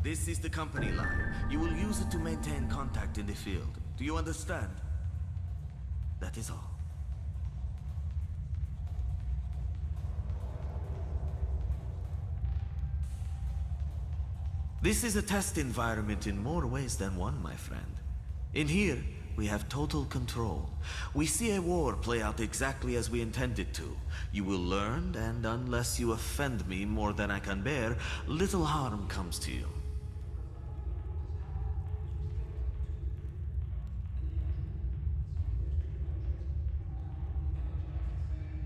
This is the company line. You will use it to maintain contact in the field. Do you understand? That is all. This is a test environment in more ways than one, my friend. In here, we have total control. We see a war play out exactly as we intended to. You will learn, and unless you offend me more than I can bear, little harm comes to you.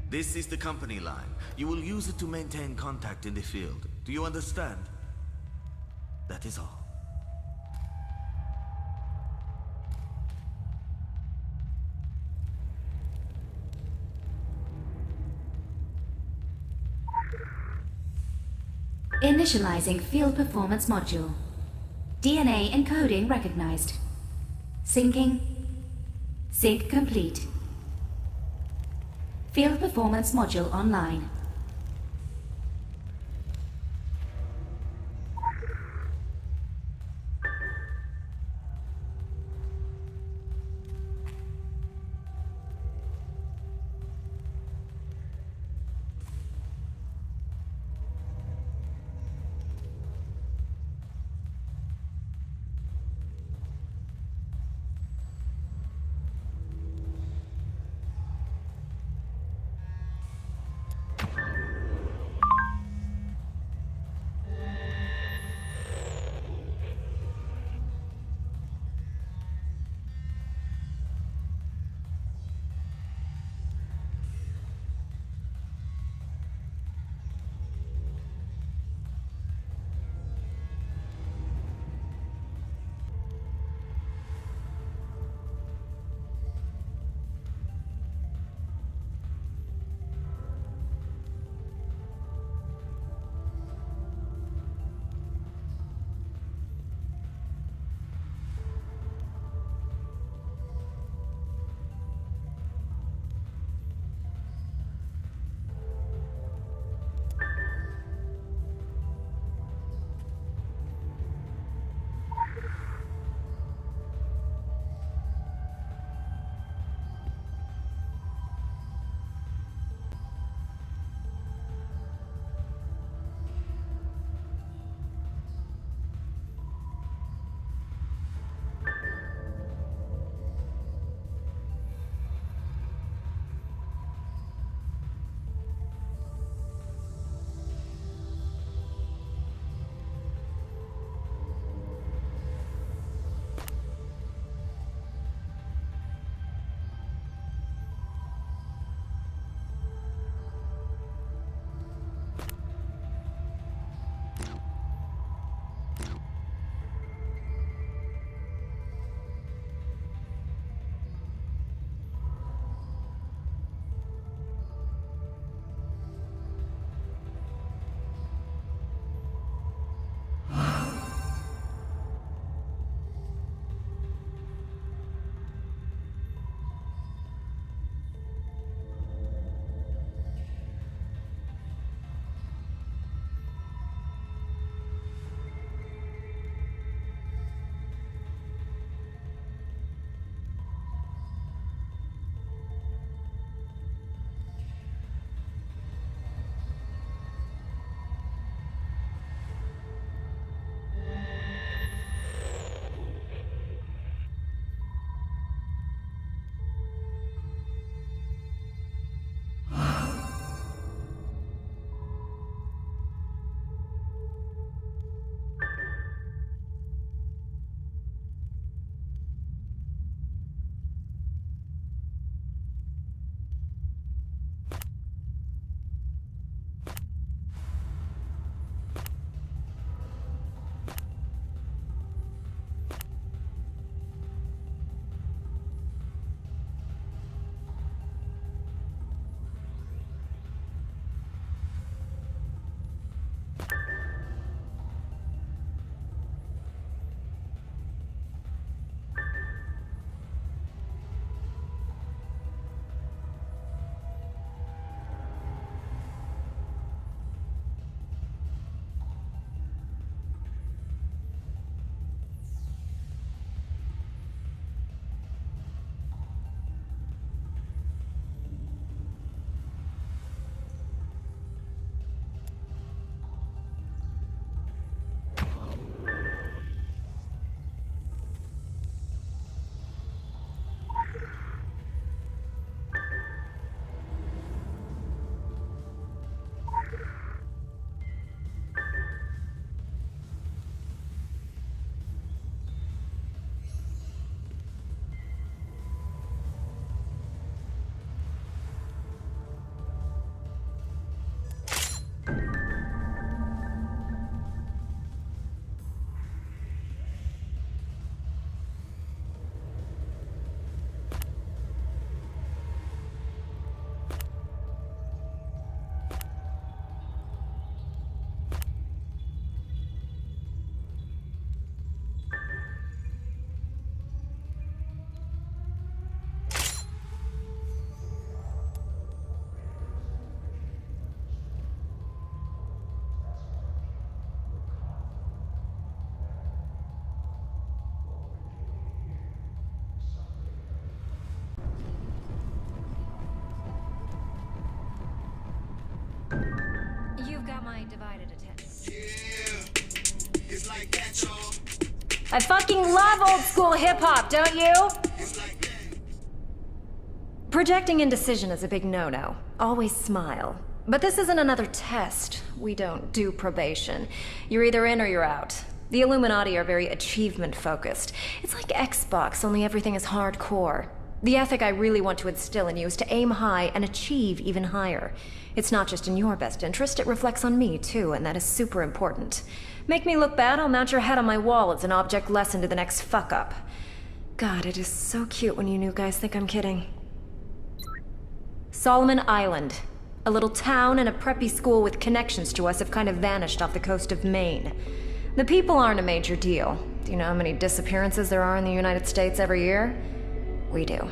This is the company line. You will use it to maintain contact in the field. Do you understand? That is all. Initializing field performance module. DNA encoding recognized. Syncing. Sync complete. Field performance module online. my divided attention. I fucking love old school hip-hop, don't you? Projecting indecision is a big no-no. Always smile. But this isn't another test. We don't do probation. You're either in or you're out. The Illuminati are very achievement-focused. It's like Xbox, only everything is hardcore. The ethic I really want to instill in you is to aim high and achieve even higher. It's not just in your best interest, it reflects on me too, and that is super important. Make me look bad, I'll mount your head on my wall as an object lesson to the next fuck-up. God, it is so cute when you new guys think I'm kidding. Solomon Island. A little town and a preppy school with connections to us have kind of vanished off the coast of Maine. The people aren't a major deal. Do you know how many disappearances there are in the United States every year? We do.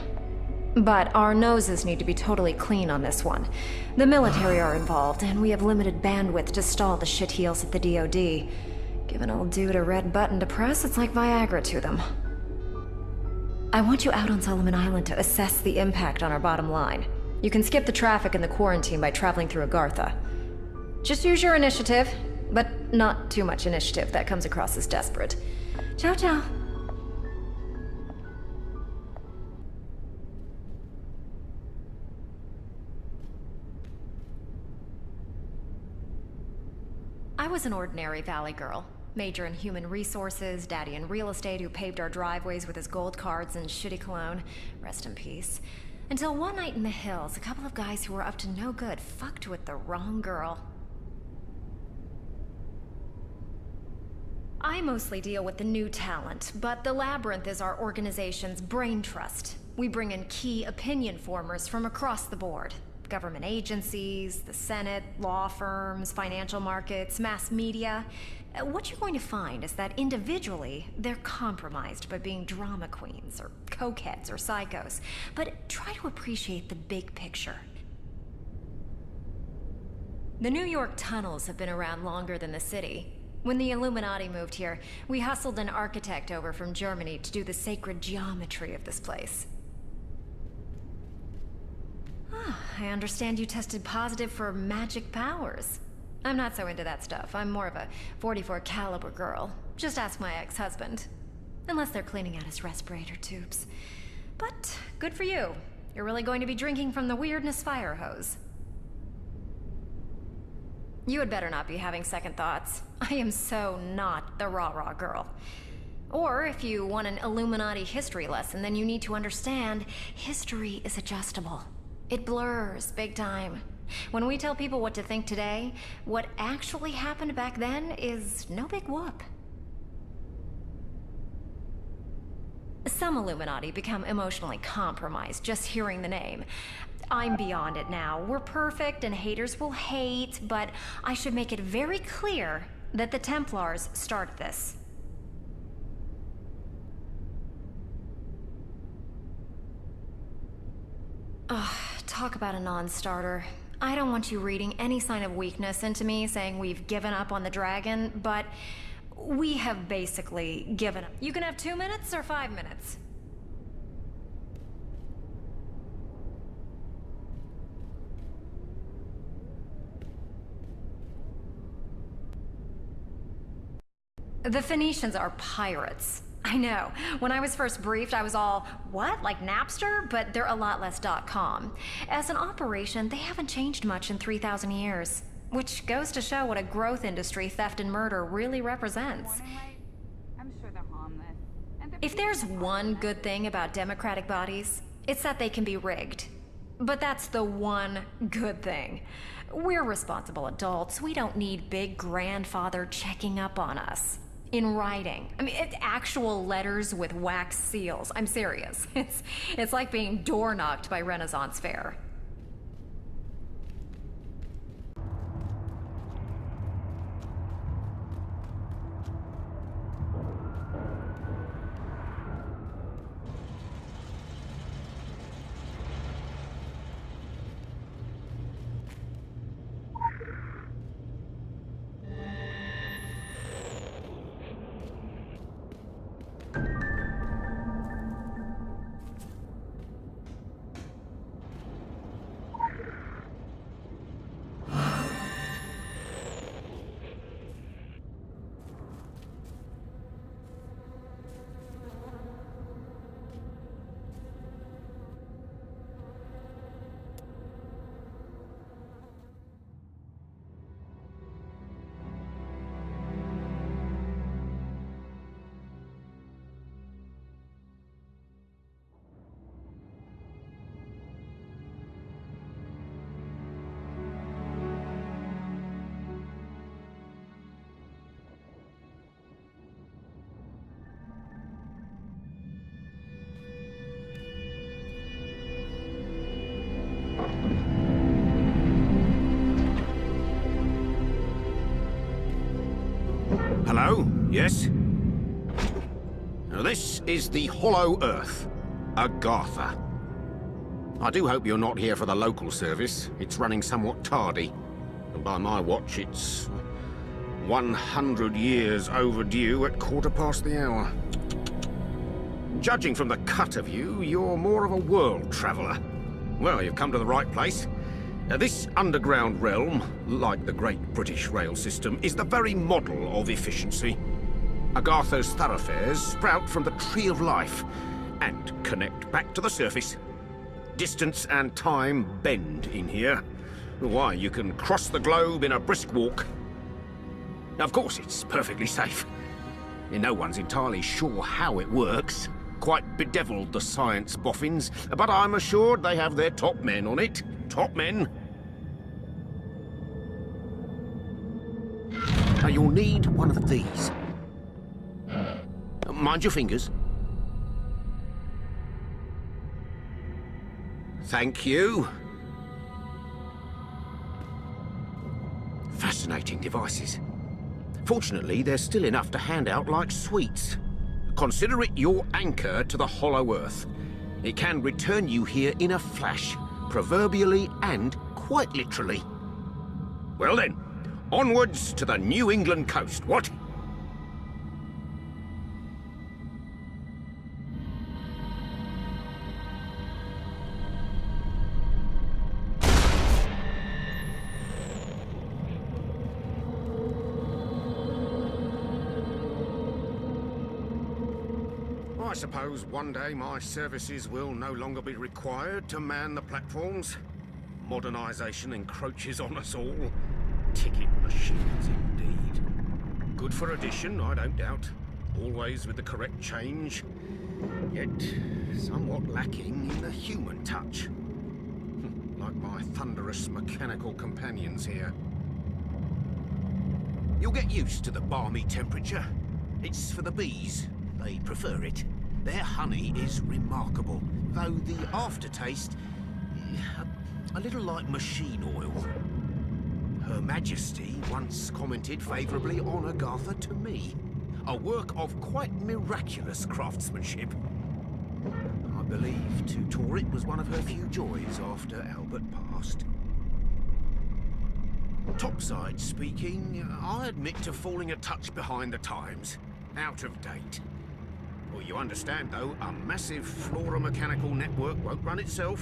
But our noses need to be totally clean on this one. The military are involved, and we have limited bandwidth to stall the shitheels at the DoD. Give an old dude a red button to press, it's like Viagra to them. I want you out on Solomon Island to assess the impact on our bottom line. You can skip the traffic and the quarantine by traveling through Agartha. Just use your initiative, but not too much initiative. That comes across as desperate. Ciao, ciao. I was an ordinary valley girl. Major in human resources, daddy in real estate who paved our driveways with his gold cards and shitty cologne. Rest in peace. Until one night in the hills, a couple of guys who were up to no good fucked with the wrong girl. I mostly deal with the new talent, but the Labyrinth is our organization's brain trust. We bring in key opinion formers from across the board. Government agencies, the Senate, law firms, financial markets, mass media. What you're going to find is that individually, they're compromised by being drama queens, or cokeheads, or psychos. But try to appreciate the big picture. The New York tunnels have been around longer than the city. When the Illuminati moved here, we hustled an architect over from Germany to do the sacred geometry of this place. I understand you tested positive for magic powers. I'm not so into that stuff. I'm more of a .44 caliber girl. Just ask my ex-husband. Unless they're cleaning out his respirator tubes. But good for you. You're really going to be drinking from the weirdness fire hose. You had better not be having second thoughts. I am so not the rah-rah girl. Or if you want an Illuminati history lesson, then you need to understand history is adjustable. It blurs big time. When we tell people what to think today, what actually happened back then is no big whoop. Some Illuminati become emotionally compromised just hearing the name. I'm beyond it now. We're perfect and haters will hate, but I should make it very clear that the Templars started this. Ugh, talk about a non-starter. I don't want you reading any sign of weakness into me saying we've given up on the dragon, but we have basically given up. You can have 2 minutes or 5 minutes. The Phoenicians are pirates. I know. When I was first briefed, I was all, what, like Napster? But they're a lot less .com. As an operation, they haven't changed much in 3,000 years. Which goes to show what a growth industry theft and murder really represents. I'm sure they're harmless. If there's one good thing about democratic bodies, it's that they can be rigged. But that's the one good thing. We're responsible adults. We don't need big grandfather checking up on us. In writing. I mean, it's actual letters with wax seals. I'm serious. It's like being door knocked by Renaissance Fair. Yes? Now this is the Hollow Earth, Agartha. I do hope you're not here for the local service. It's running somewhat tardy. And by my watch, it's 100 years overdue at 1:15. Judging from the cut of you, you're more of a world traveller. Well, you've come to the right place. This underground realm, like the great British rail system, is the very model of efficiency. Agartha's thoroughfares sprout from the Tree of Life and connect back to the surface. Distance and time bend in here. Why, you can cross the globe in a brisk walk. Of course, it's perfectly safe. No one's entirely sure how it works. Quite bedeviled, the science boffins, but I'm assured they have their top men on it. Top men. Now, you'll need one of these. Mind your fingers. Thank you. Fascinating devices. Fortunately, there's still enough to hand out like sweets. Consider it your anchor to the Hollow Earth. It can return you here in a flash, proverbially and quite literally. Well then, onwards to the New England coast, what? I suppose one day my services will no longer be required to man the platforms. Modernisation encroaches on us all. Ticket machines, indeed. Good for addition, I don't doubt. Always with the correct change. Yet, somewhat lacking in the human touch. Like my thunderous mechanical companions here. You'll get used to the balmy temperature. It's for the bees. They prefer it. Their honey is remarkable, though the aftertaste, a little like machine oil. Her Majesty once commented favourably on Agartha to me. A work of quite miraculous craftsmanship. I believe to tour it was one of her few joys after Albert passed. Topside speaking, I admit to falling a touch behind the times. Out of date. Well, you understand, though, a massive flora-mechanical network won't run itself.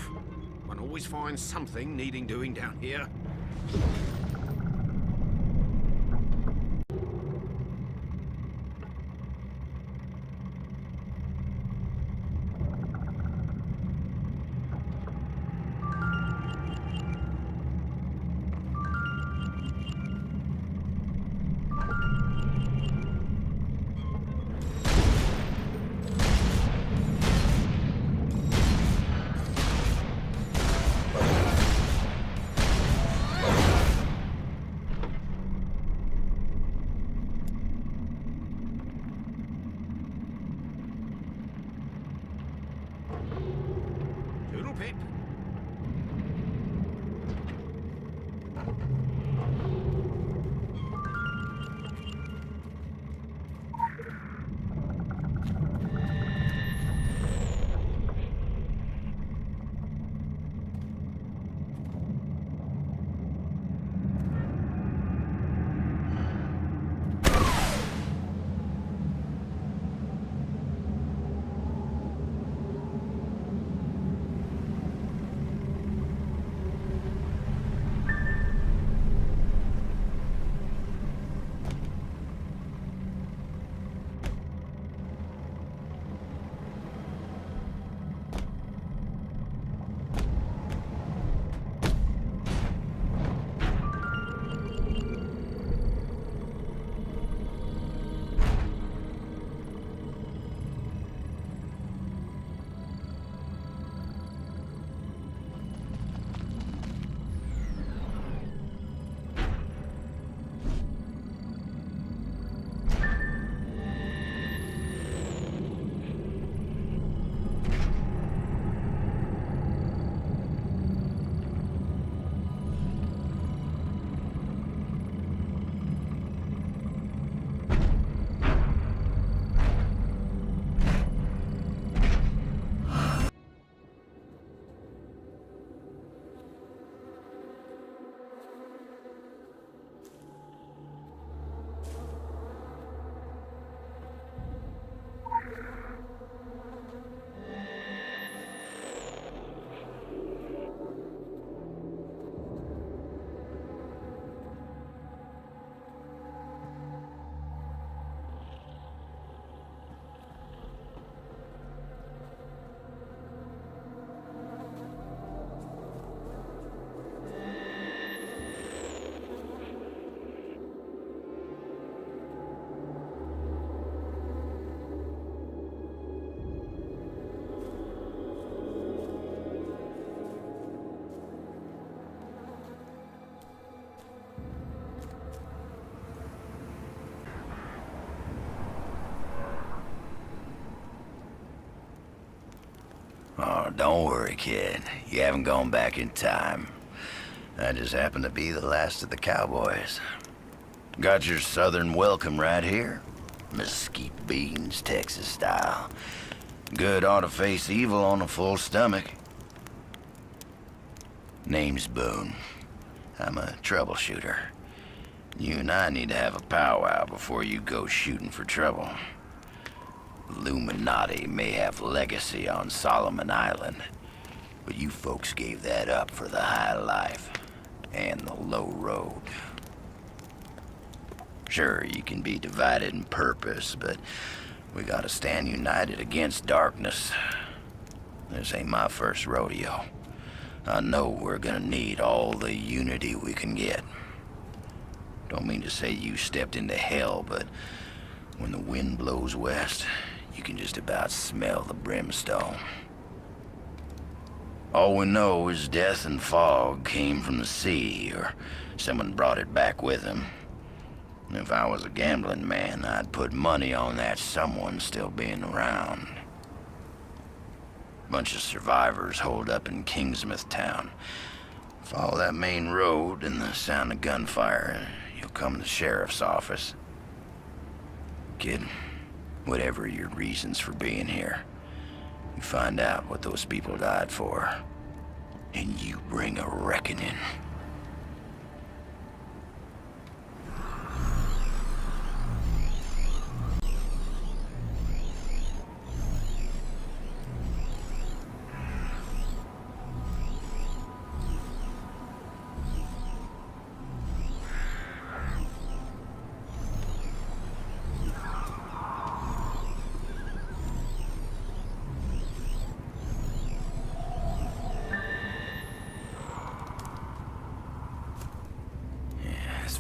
One always finds something needing doing down here. Pip. don't worry, kid. You haven't gone back in time. I just happen to be the last of the cowboys. Got your southern welcome right here. Mesquite beans, Texas style. Good ought to face evil on a full stomach. Name's Boone. I'm a troubleshooter. You and I need to have a powwow before you go shooting for trouble. Illuminati may have legacy on Solomon Island, but you folks gave that up for the high life and the low road. Sure, you can be divided in purpose, but we gotta stand united against darkness. This ain't my first rodeo. I know we're gonna need all the unity we can get. Don't mean to say you stepped into hell, but when the wind blows west, you can just about smell the brimstone. All we know is death and fog came from the sea, or someone brought it back with him. If I was a gambling man, I'd put money on that someone still being around. Bunch of survivors holed up in Kingsmouth town. Follow that main road and the sound of gunfire, you'll come to the sheriff's office. Kid, whatever your reasons for being here, you find out what those people died for, and you bring a reckoning.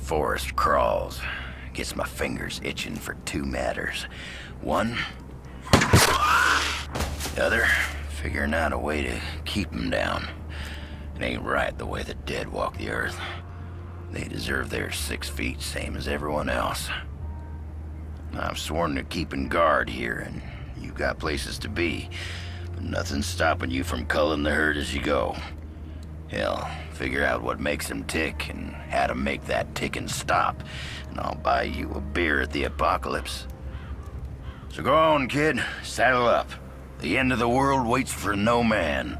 Forest crawls. Gets my fingers itching for two matters. One, the other, figuring out a way to keep them down. It ain't right the way the dead walk the earth. They deserve their 6 feet, same as everyone else. I've sworn to keeping guard here, and you've got places to be, but nothing's stopping you from culling the herd as you go. Hell, figure out what makes them tick and how to make that ticking stop, and I'll buy you a beer at the apocalypse. So go on, kid. Saddle up. The end of the world waits for no man.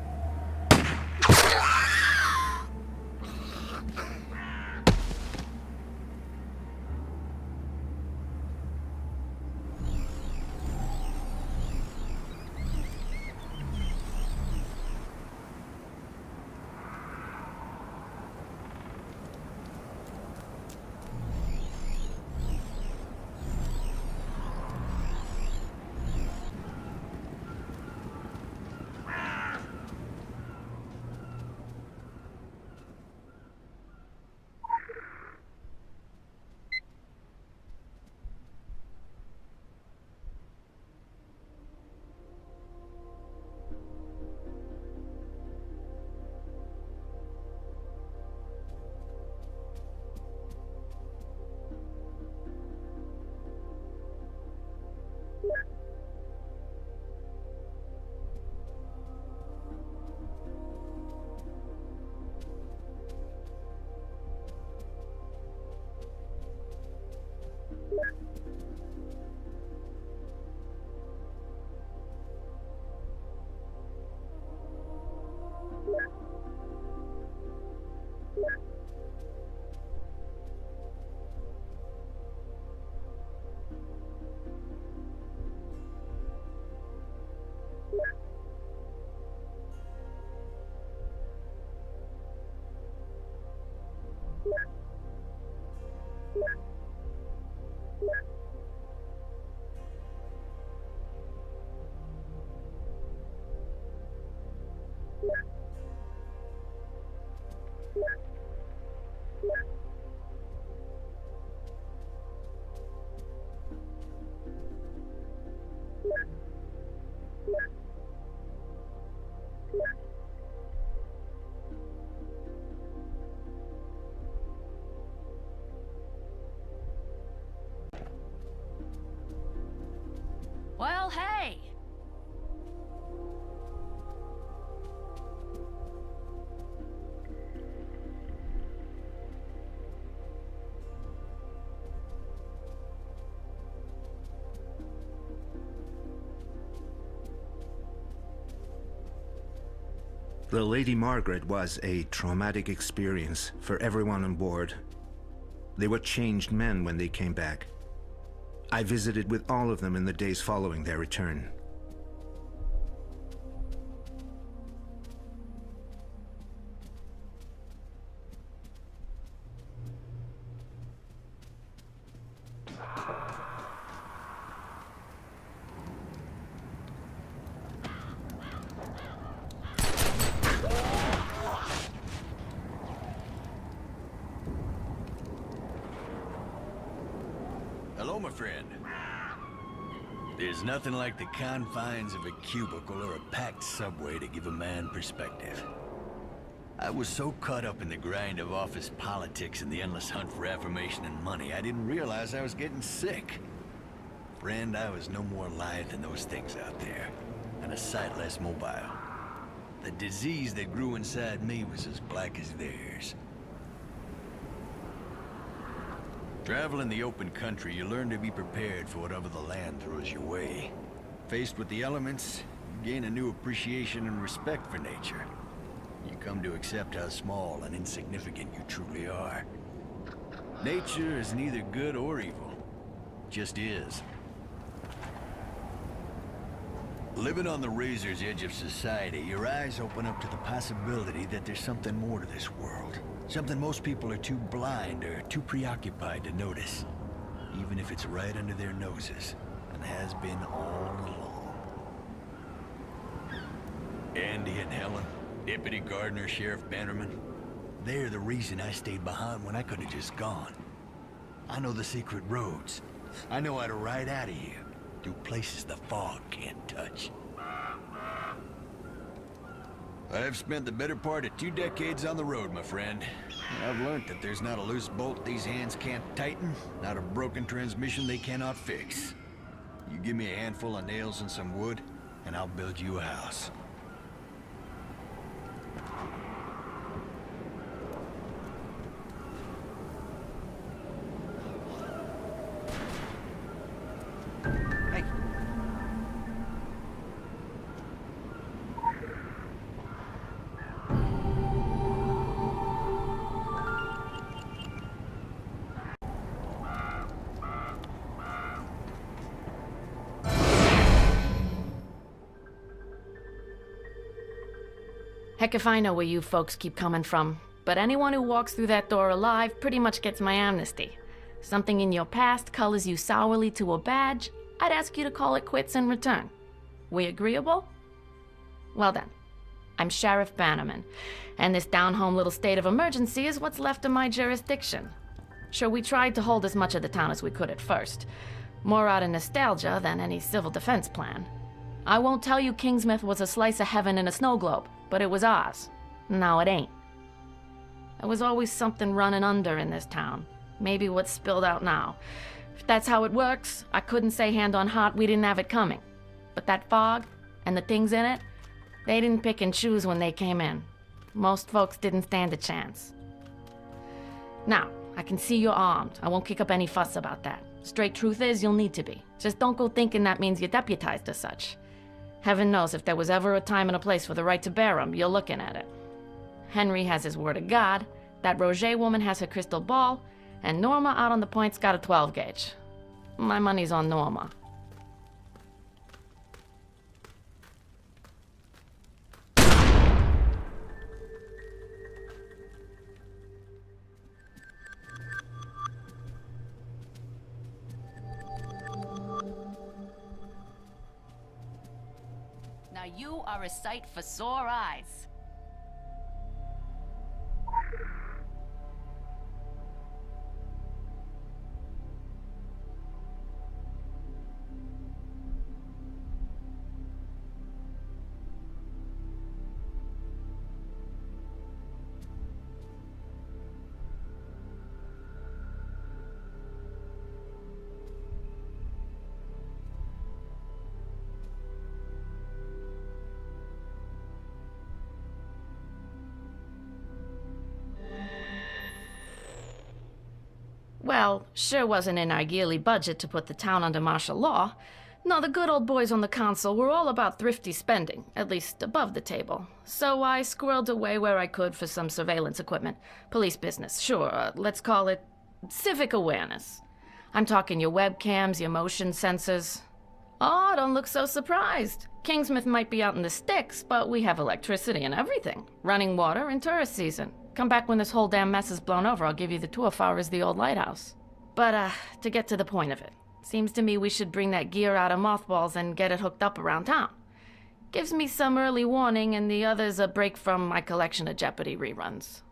Well, hey! The Lady Margaret was a traumatic experience for everyone on board. They were changed men when they came back. I visited with all of them in the days following their return. Hello, my friend. There's nothing like the confines of a cubicle or a packed subway to give a man perspective. I was so caught up in the grind of office politics and the endless hunt for affirmation and money, I didn't realize I was getting sick. Friend, I was no more lithe than those things out there, and a sight less mobile. The disease that grew inside me was as black as theirs. Travel in the open country, you learn to be prepared for whatever the land throws your way. Faced with the elements, you gain a new appreciation and respect for nature. You come to accept how small and insignificant you truly are. Nature is neither good or evil, just is. Living on the razor's edge of society, your eyes open up to the possibility that there's something more to this world. Something most people are too blind or too preoccupied to notice, even if it's right under their noses, and has been all along. Andy and Helen, Deputy Gardner, Sheriff Bannerman, they're the reason I stayed behind when I could have just gone. I know the secret roads. I know how to ride out of here, through places the fog can't touch. I've spent the better part of 2 decades on the road, my friend. I've learned that there's not a loose bolt these hands can't tighten, not a broken transmission they cannot fix. You give me a handful of nails and some wood, and I'll build you a house. Hey. Heck if I know where you folks keep coming from, but anyone who walks through that door alive pretty much gets my amnesty. Something in your past colors you sourly to a badge, I'd ask you to call it quits in return. We agreeable? Well then, I'm Sheriff Bannerman, and this down-home little state of emergency is what's left of my jurisdiction. Sure, we tried to hold as much of the town as we could at first, more out of nostalgia than any civil defense plan. I won't tell you Kingsmouth was a slice of heaven in a snow globe, but it was ours. Now it ain't. There was always something running under in this town. Maybe what's spilled out now. If that's how it works, I couldn't say hand on heart we didn't have it coming. But that fog, and the things in it, they didn't pick and choose when they came in. Most folks didn't stand a chance. Now, I can see you're armed. I won't kick up any fuss about that. Straight truth is, you'll need to be. Just don't go thinking that means you're deputized as such. Heaven knows if there was ever a time and a place for the right to bear 'em, you're looking at it. Henry has his word of God, that Roger woman has her crystal ball, and Norma out on the point's got a 12 gauge. My money's on Norma. Now you are a sight for sore eyes. Well, sure wasn't in our yearly budget to put the town under martial law, No, the good old boys on the console were all about thrifty spending, at least above the table. So I squirreled away where I could for some surveillance equipment. Police business, sure, let's call it civic awareness. I'm talking your webcams, your motion sensors. Oh, don't look so surprised. Kingsmouth might be out in the sticks, but we have electricity and everything. Running water in tourist season. Come back when this whole damn mess is blown over, I'll give you the tour far as the old lighthouse. But, to get to the point of it. Seems to me we should bring that gear out of mothballs and get it hooked up around town. Gives me some early warning and the others a break from my collection of Jeopardy reruns.